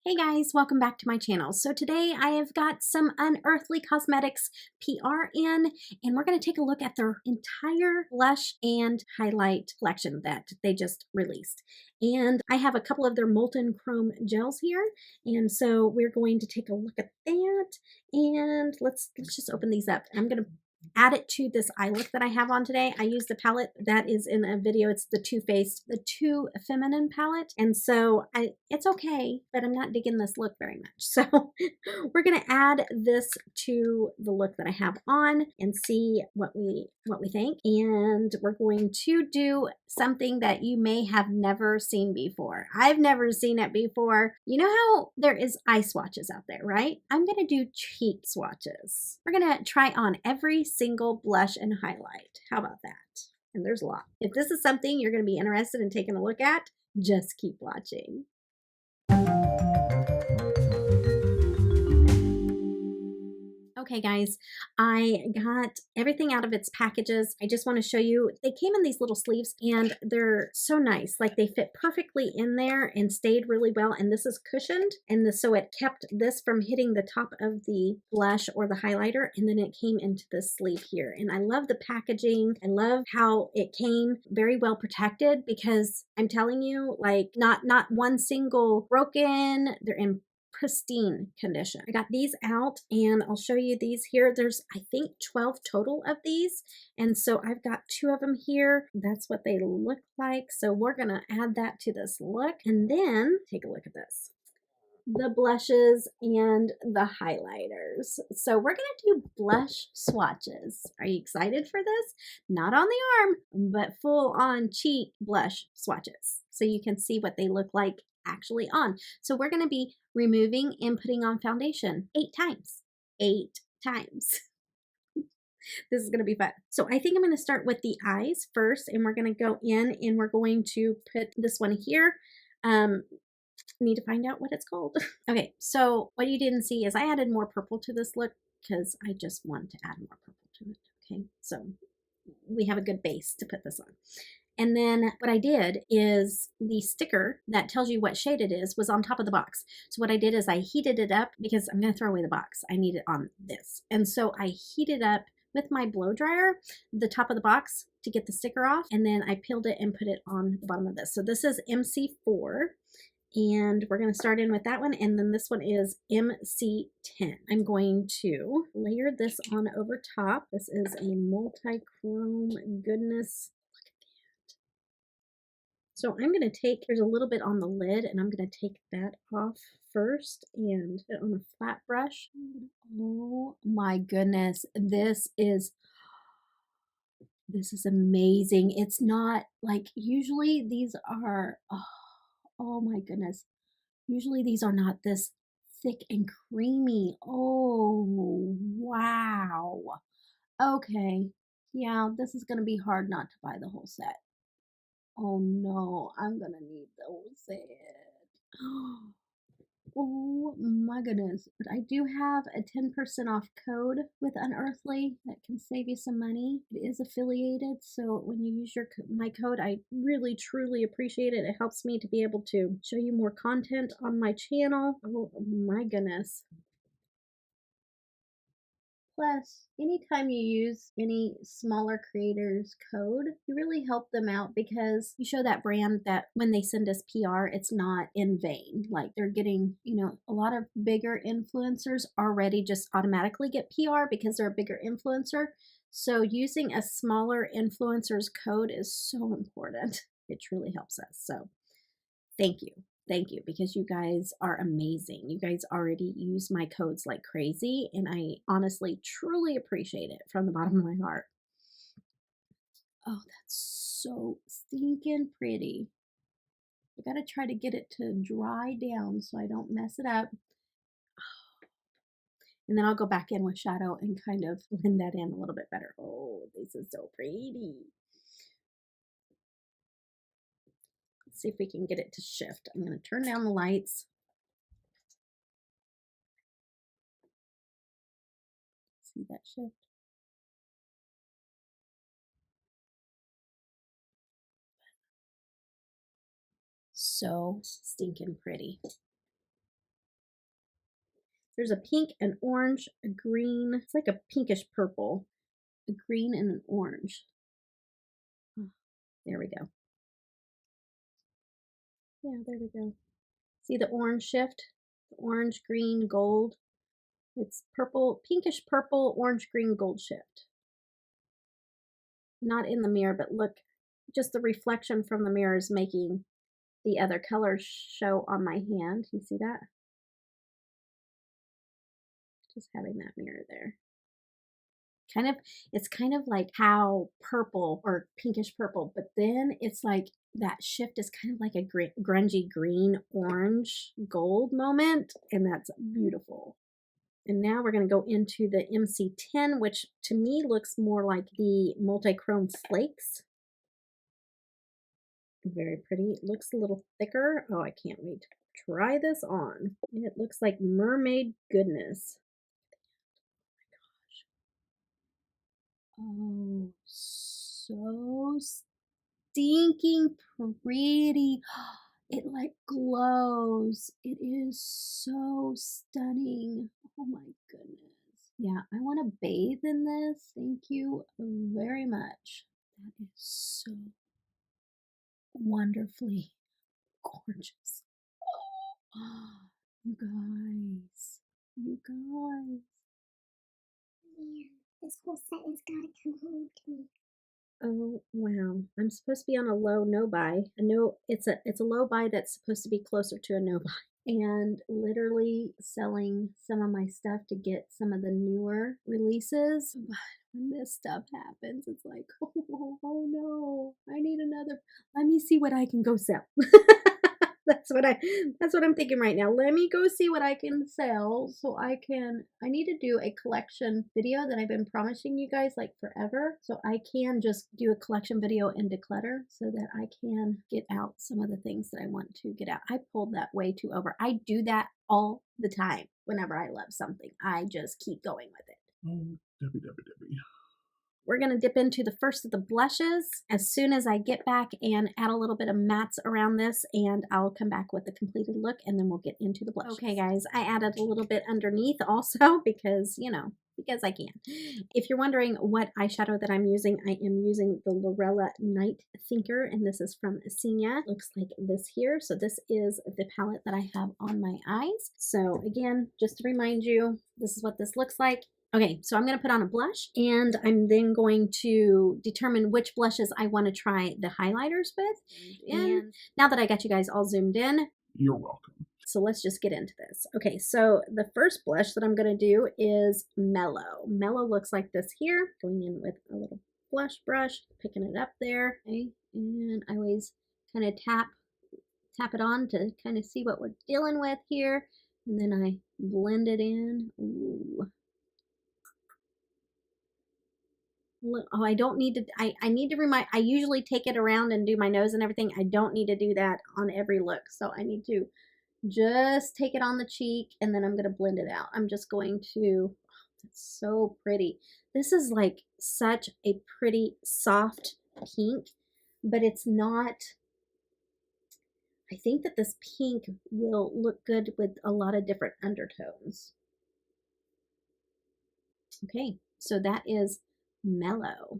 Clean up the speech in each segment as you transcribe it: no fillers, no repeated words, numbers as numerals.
Hey guys, welcome back to my channel. So today I have got some Unearthly Cosmetics PR in, and we're going to take a look at their entire blush and highlight collection that they just released. And I have a couple of their Molten Chrome gels here, and so we're going to take a look at that. And let's just open these up. I'm going to add it to this eye look that I have on today. I use the palette that is in a video. It's the Too Faced, the Too Feminine palette. And so it's okay, but I'm not digging this look very much. So we're going to add this to the look that I have on and see what we think. And we're going to do something that you may have never seen before. I've never seen it before. You know how there is eye swatches out there, right? I'm going to do cheek swatches. We're going to try on every single blush and highlight. How about that? And there's a lot. If this is something you're going to be interested in taking a look at, just keep watching. Okay guys, I got everything out of its packages. I just want to show you, they came in these little sleeves and they're so nice. Like they fit perfectly in there and stayed really well. And this is cushioned. And so it kept this from hitting the top of the blush or the highlighter. And then it came into this sleeve here. And I love the packaging. I love how it came very well protected because I'm telling you, like not one single broken, they're in pristine condition. I got these out and I'll show you these here. There's I think 12 total of these, and so I've got 2 of them here. That's what they look like. So we're gonna add that to this look and then take a look at this, the blushes and the highlighters. So we're gonna do blush swatches. Are you excited for this? Not on the arm, but full on cheek blush swatches, so you can see what they look like actually on. So we're going to be removing and putting on foundation 8 times. 8 times. This is going to be fun. So I think I'm going to start with the eyes first, and we're going to go in and we're going to put this one here. Need to find out what it's called. Okay, so what you didn't see is I added more purple to this look because I just want to add more purple to it. Okay, so we have a good base to put this on. And then what I did is the sticker that tells you what shade it is was on top of the box. So what I did is I heated it up because I'm going to throw away the box. I need it on this. And so I heated up with my blow dryer the top of the box to get the sticker off. And then I peeled it and put it on the bottom of this. So this is MC4. And we're going to start in with that one. And then this one is MC10. I'm going to layer this on over top. This is a multi-chrome goodness. So I'm going to take, there's a little bit on the lid, and I'm going to take that off first and put it on a flat brush. Oh my goodness, this is amazing. It's not like, usually these are, oh my goodness, usually these are not this thick and creamy. Oh, wow. Okay, yeah, this is going to be hard not to buy the whole set. Oh no, I'm gonna need the whole set. Oh my goodness. But I do have a 10% off code with Unearthly that can save you some money. It is affiliated, so when you use my code, I really truly appreciate it. It helps me to be able to show you more content on my channel. Oh my goodness. Plus, anytime you use any smaller creators' code, you really help them out because you show that brand that when they send us PR, it's not in vain. Like they're getting, a lot of bigger influencers already just automatically get PR because they're a bigger influencer. So using a smaller influencer's code is so important. It truly helps us. So thank you. Thank you, because you guys are amazing. You guys already use my codes like crazy, and I honestly, truly appreciate it from the bottom of my heart. Oh, that's so stinking pretty. I gotta try to get it to dry down so I don't mess it up. And then I'll go back in with shadow and kind of blend that in a little bit better. Oh, this is so pretty. See if we can get it to shift. I'm going to turn down the lights. See that shift? So stinking pretty. There's a pink, an orange, a green. It's like a pinkish purple. A green and an orange. Oh, there we go. Yeah, there we go. See the orange shift? The orange, green, gold. It's purple, pinkish purple, orange, green, gold shift. Not in the mirror, but look, just the reflection from the mirror is making the other colors show on my hand. You see that? Just having that mirror there. It's kind of like how purple or pinkish purple, but then it's like that shift is kind of like a grungy green, orange, gold moment, and that's beautiful. And now we're going to go into the MC10, which to me looks more like the multi-chrome flakes. Very pretty. It looks a little thicker. Oh, I can't wait to try this on. It looks like mermaid goodness. Oh, so stinking pretty. It like glows. It is so stunning. Oh my goodness. Yeah, I want to bathe in this. Thank you very much. That is so wonderfully gorgeous. Oh, you guys. You guys. Yeah, this whole set has got to come home to me. Oh wow! I'm supposed to be on a low no buy. It's a low buy that's supposed to be closer to a no buy, and literally selling some of my stuff to get some of the newer releases. But when this stuff happens, it's like, oh no! I need another. Let me see what I can go sell. That's what I'm thinking right now. Let me go see what I can sell so I need to do a collection video that I've been promising you guys like forever. So I can just do a collection video and declutter so that I can get out some of the things that I want to get out. I pulled that way too over. I do that all the time whenever I love something. I just keep going with it. Oh, Debbie. We're going to dip into the first of the blushes as soon as I get back and add a little bit of mattes around this, and I'll come back with the completed look and then we'll get into the blushes. Okay guys, I added a little bit underneath also because, because I can. If you're wondering what eyeshadow that I'm using, I am using the Lorella Night Thinker, and this is from Senia. Looks like this here. So this is the palette that I have on my eyes. So again, just to remind you, this is what this looks like. Okay, so I'm going to put on a blush, and I'm then going to determine which blushes I want to try the highlighters with. And now that I got you guys all zoomed in, You're welcome. so let's just get into this. Okay, so the first blush that I'm going to do is Mellow. Mellow looks like this here, going in with a little blush brush, picking it up there. Okay, and I always kind of tap it on to kind of see what we're dealing with here, and then I blend it in. Ooh. Oh, I don't need to, I need to remind, I usually take it around and do my nose and everything. I don't need to do that on every look. So I need to just take it on the cheek, and then I'm going to blend it out. I'm just going to, it's so pretty. This is like such a pretty soft pink, but it's not, I think that this pink will look good with a lot of different undertones. Okay, so that is Mellow.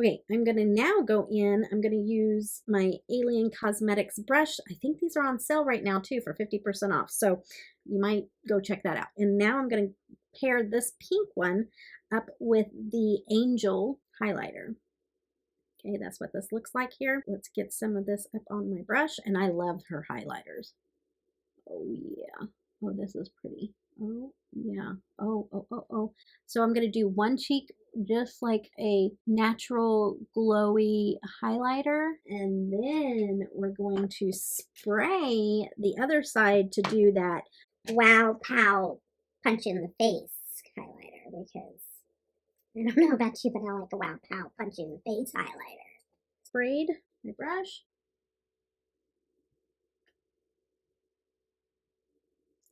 Okay, I'm going to now go in. I'm going to use my Alien Cosmetics brush. I think these are on sale right now too for 50% off. So you might go check that out. And now I'm going to pair this pink one up with the Angel highlighter. Okay, that's what this looks like here. Let's get some of this up on my brush. And I love her highlighters. Oh yeah. Oh, this is pretty. Oh yeah. Oh. So I'm going to do one cheek just like a natural glowy highlighter, and then we're going to spray the other side to do that Wow, pow, punch in the face highlighter, because I don't know about you, but I like a wow, pow, punch in the face highlighter. Sprayed my brush.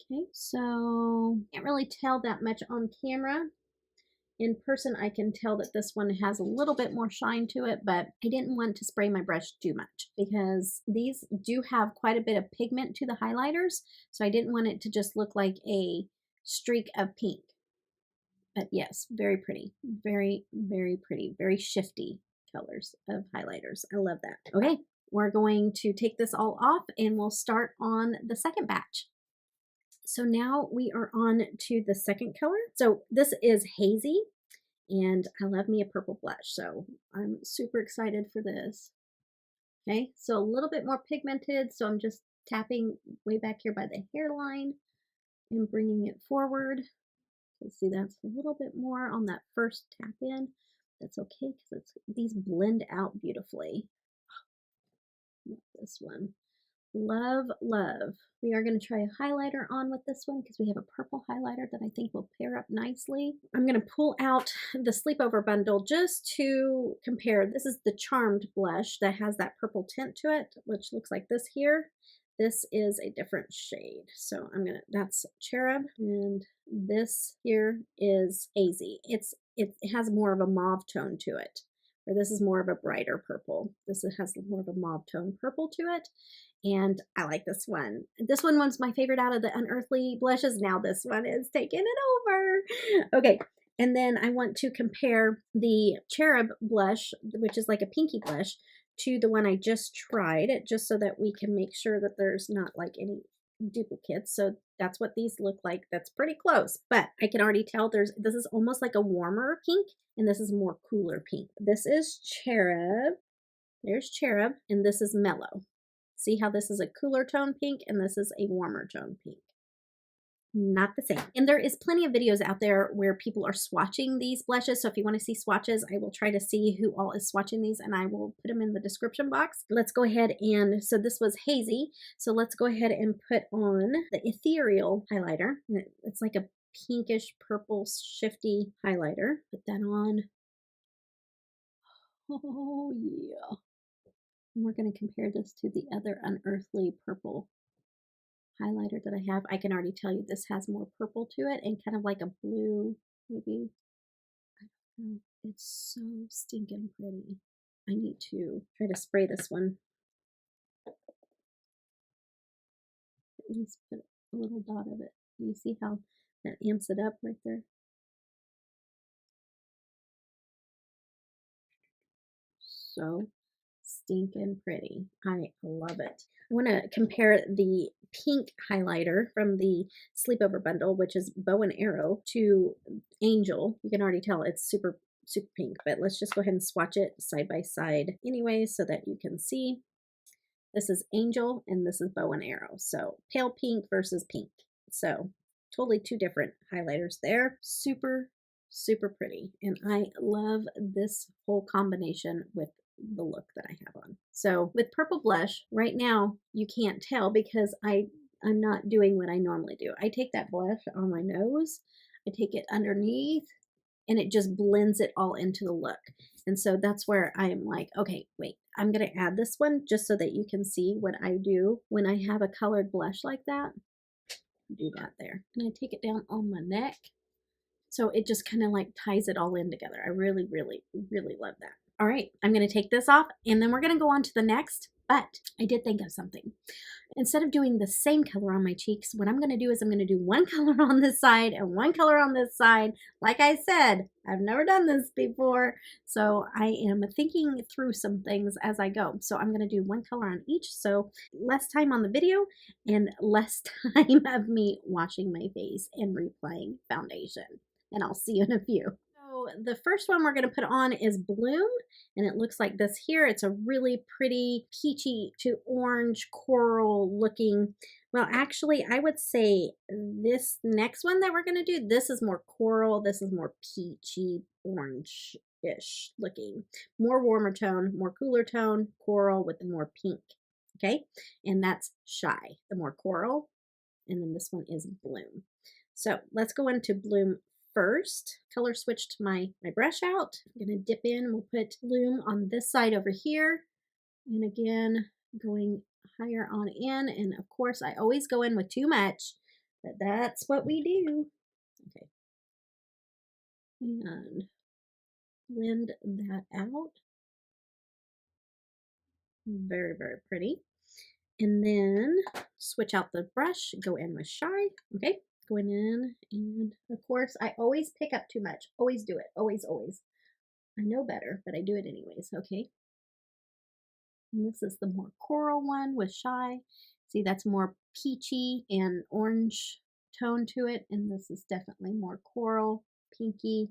Okay, so can't really tell that much on camera. In person, I can tell that this one has a little bit more shine to it, but I didn't want to spray my brush too much because these do have quite a bit of pigment to the highlighters, so I didn't want it to just look like a streak of pink. But yes, very pretty. Very, very pretty. Very shifty colors of highlighters. I love that. Okay, we're going to take this all off and we'll start on the second batch. So now we are on to the second color. So this is Hazy, and I love me a purple blush. So I'm super excited for this. Okay, so a little bit more pigmented. So I'm just tapping way back here by the hairline and bringing it forward. So see, that's a little bit more on that first tap in. That's okay because these blend out beautifully. Love this one. Love, love. We are going to try a highlighter on with this one because we have a purple highlighter that I think will pair up nicely. I'm going to pull out the sleepover bundle just to compare. This is the Charmed blush that has that purple tint to it, which looks like this here. This is a different shade. So that's Cherub, and this here is Hazy. It has more of a mauve tone to it. Or this is more of a brighter purple. This has more of a mauve tone purple to it. And I like this one. This one was my favorite out of the Unearthly blushes. Now this one is taking it over. Okay, and then I want to compare the Cherub blush, which is like a pinky blush, to the one I just tried, just so that we can make sure that there's not like any duplicates. So that's what these look like. That's pretty close, but I can already tell this is almost like a warmer pink, and this is more cooler pink. This is Cherub. There's Cherub, and this is Mellow. See how this is a cooler tone pink and this is a warmer tone pink. Not the same. And there is plenty of videos out there where people are swatching these blushes. So if you want to see swatches, I will try to see who all is swatching these and I will put them in the description box. Let's go ahead and, so this was Hazy. So let's go ahead and put on the Ethereal highlighter. It's like a pinkish purple shifty highlighter. Put that on. Oh yeah. And we're going to compare this to the other Unearthly purple highlighter that I have. I can already tell you this has more purple to it and kind of like a blue, maybe. I don't know. It's so stinking pretty. I need to try to spray this one. At least put a little dot of it. You see how that amps it up right there? So stinking pretty. I love it. I want to compare the pink highlighter from the sleepover bundle, which is Bow and Arrow, to Angel. You can already tell it's super pink, but let's just go ahead and swatch it side by side anyway so that you can see. This is Angel and this is Bow and Arrow. So pale pink versus pink. So totally two different highlighters there. Super pretty. And I love this whole combination with the look that I have on. So with purple blush, right now you can't tell because I'm not doing what I normally do. I take that blush on my nose, I take it underneath, and it just blends it all into the look. And so that's where I'm like, okay, wait, I'm gonna add this one just so that you can see what I do when I have a colored blush like that. Do that there. And I take it down on my neck. So it just kind of like ties it all in together. I really love that. All right, I'm going to take this off and then we're going to go on to the next, but I did think of something. Instead of doing the same color on my cheeks, what I'm going to do is I'm going to do one color on this side and one color on this side. Like I said, I've never done this before, so I am thinking through some things as I go. So I'm going to do one color on each, so less time on the video and less time of me washing my face and reapplying foundation. And I'll see you in a few. So the first one we're going to put on is Bloom, and it looks like this here. It's a really pretty peachy to orange coral looking. Well, actually, I would say this next one that we're going to do, this is more coral. This is more peachy orange-ish looking. More warmer tone, more cooler tone, coral with the more pink. Okay, and that's Shy, the more coral. And then this one is Bloom. So let's go into Bloom first. Color switched my brush out. I'm going to dip in. We'll put Bloom on this side over here. And again, going higher on in. And of course, I always go in with too much, but that's what we do. Okay. And blend that out. Very pretty. And then switch out the brush, go in with Shy. Okay. going in, and of course, I always pick up too much. Always do it. Always, always. I know better, but I do it anyways. Okay. And this is the more coral one with Shy. See, that's more peachy and orange tone to it. And this is definitely more coral, pinky,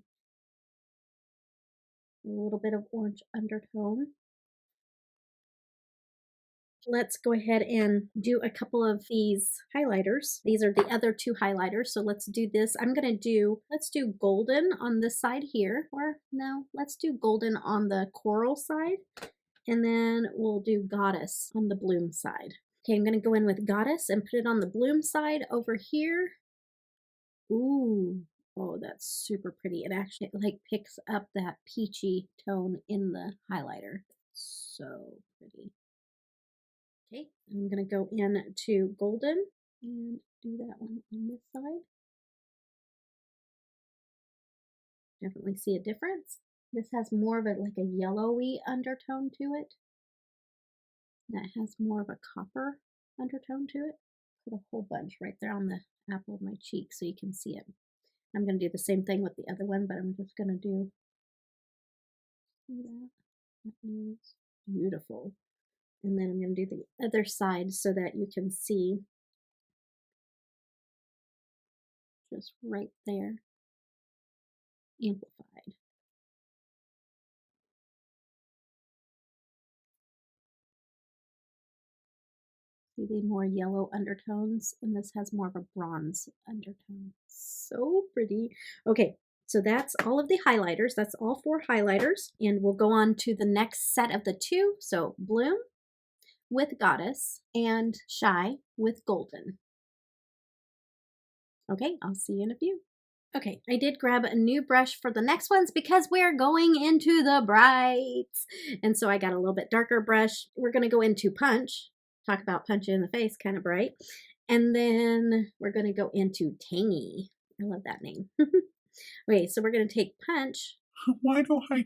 a little bit of orange undertone. Let's go ahead and do a couple of these highlighters. These are the other two highlighters. So let's do this. Let's do golden on this side here. Or no, let's do golden on the coral side. And then we'll do Goddess on the bloom side. Okay, I'm going to go in with Goddess and put it on the bloom side over here. Ooh, oh, that's super pretty. It actually like picks up that peachy tone in the highlighter. So pretty. Okay, I'm going to go in to golden and do that one on this side. Definitely see a difference. This has more of a like a yellowy undertone to it. That has more of a copper undertone to it. Put a whole bunch right there on the apple of my cheek so you can see it. I'm going to do the same thing with the other one, but I'm just going to do that. That is beautiful. And then I'm going to do the other side so that you can see just right there, amplified. See the more yellow undertones, and this has more of a bronze undertone. So pretty. Okay, so that's all of the highlighters. That's all 4 highlighters, and we'll go on to the next set of the 2. So Bloom with Goddess and Shy with Golden. Okay, I'll see you in a few. Okay, I did grab a new brush for the next ones because we're going into the brights. And so I got a little bit darker brush. We're going to go into Punch. Talk about punch in the face, kind of bright. And then we're going to go into Tangy. I love that name. Okay, so we're going to take Punch. Why do I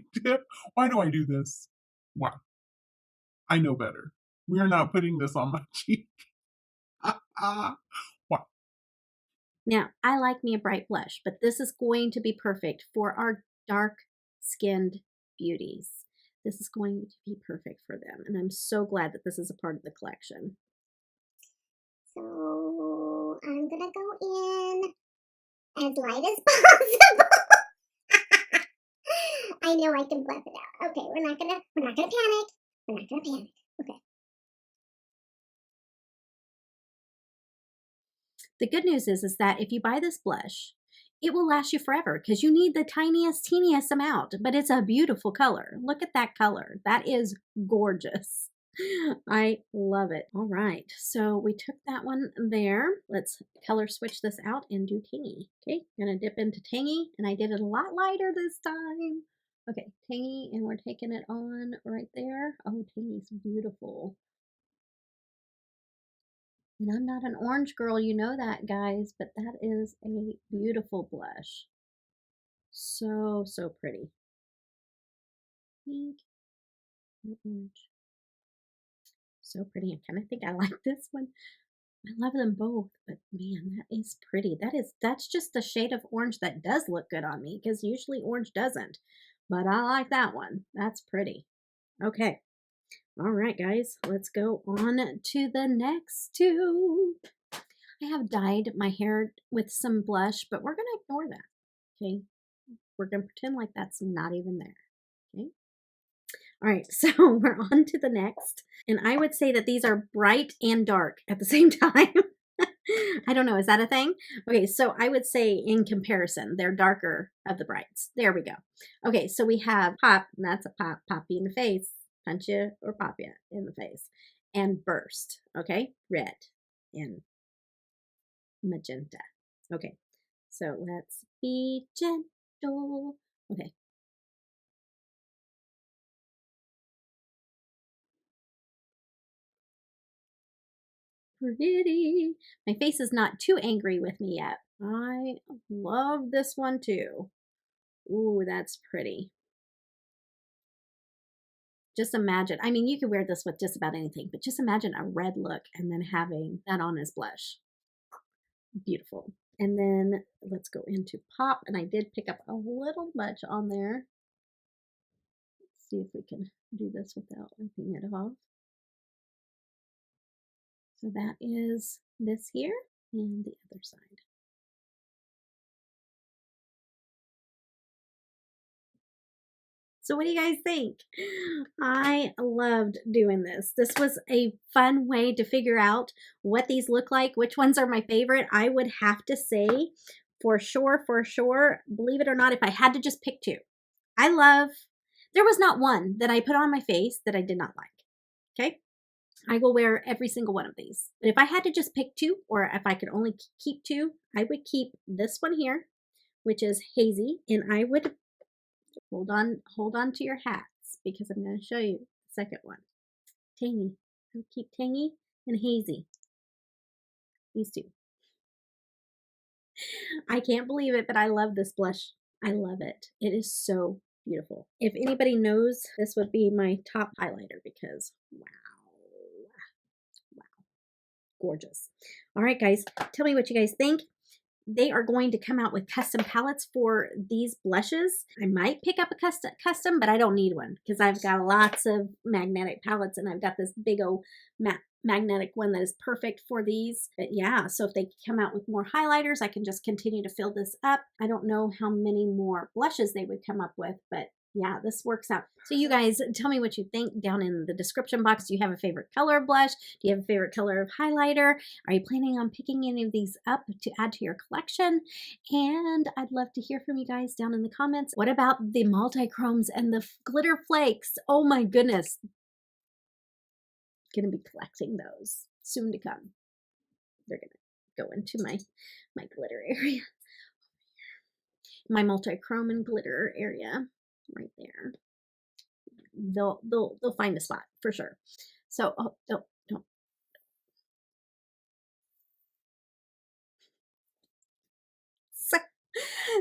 do this? Why? I know better. We are not putting this on my cheek. Why? Now, I like me a bright blush, but this is going to be perfect for our dark-skinned beauties. This is going to be perfect for them, and I'm so glad that this is a part of the collection. So I'm gonna go in as light as possible. I know I can blend it out. Okay, we're not gonna panic. We're not gonna panic. Okay. The good news is that if you buy this blush, it will last you forever because you need the tiniest, teeniest amount, but it's a beautiful color. Look at that color. That is gorgeous. I love it. All right, so we took that one there. Let's color switch this out and do Tangy. Okay, I'm gonna dip into Tangy, and I did it a lot lighter this time. Okay, Tangy, and we're taking it on right there. Oh, Tangy's beautiful. And I'm not an orange girl, you know that, guys, but that is a beautiful blush. So, so pretty. Pink and orange. So pretty. I kind of think I like this one. I love them both, but man, that is pretty. That's just the shade of orange that does look good on me, because usually orange doesn't. But I like that one. That's pretty. Okay. All right, guys, let's go on to the next 2. I have dyed my hair with some blush, but we're going to ignore that, okay? We're going to pretend like that's not even there, okay? All right, so we're on to the next. And I would say that these are bright and dark at the same time. I don't know, is that a thing? Okay, so I would say in comparison, they're darker of the brights. There we go. Okay, so we have Pop, and that's a pop, pop you in the face, punch you or pop you in the face. And Burst, okay? Red and magenta. Okay, so let's be gentle. Okay. Pretty. My face is not too angry with me yet. I love this one too. Ooh, that's pretty. Just imagine, I mean, you could wear this with just about anything, but just imagine a red look and then having that on as blush. Beautiful. And then let's go into Pop. And I did pick up a little much on there. Let's see if we can do this without wiping it off. So that is this here and the other side. So what do you guys think? I loved doing this. This was a fun way to figure out what these look like, which ones are my favorite. I would have to say for sure, believe it or not, if I had to just pick two, there was not one that I put on my face that I did not like. Okay. I will wear every single one of these. But if I had to just pick two, or if I could only keep two, I would keep this one here, which is hazy, and I would hold on to your hats because I'm going to show you the second one. Tangy. I would keep tangy and hazy. These two. I can't believe it, but I love this blush. I love it. It is so beautiful. If anybody knows, this would be my top highlighter because wow. Gorgeous. All right, guys, tell me what you guys think. They are going to come out with custom palettes for these blushes. I might pick up a custom, but I don't need one because I've got lots of magnetic palettes and I've got this big old magnetic one that is perfect for these. But yeah, so if they come out with more highlighters, I can just continue to fill this up. I don't know how many more blushes they would come up with, but yeah, this works out. So you guys, tell me what you think down in the description box. Do you have a favorite color of blush? Do you have a favorite color of highlighter? Are you planning on picking any of these up to add to your collection? And I'd love to hear from you guys down in the comments. What about the multi-chromes and the glitter flakes? Oh my goodness. Gonna be collecting those soon to come. They're gonna go into my glitter area. My multi-chrome and glitter area. Right there. They'll find a spot for sure. So don't.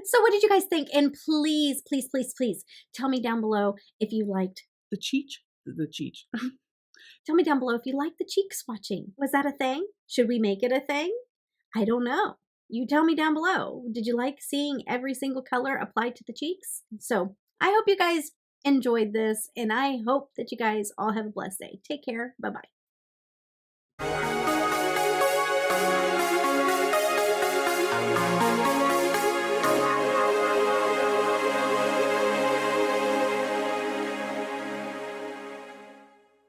So what did you guys think? And please tell me down below if you liked the cheek. Tell me down below if you like the cheek swatching. Was that a thing? Should we make it a thing? I don't know. You tell me down below. Did you like seeing every single color applied to the cheeks? So I hope you guys enjoyed this, and I hope that you guys all have a blessed day. Take care. Bye-bye.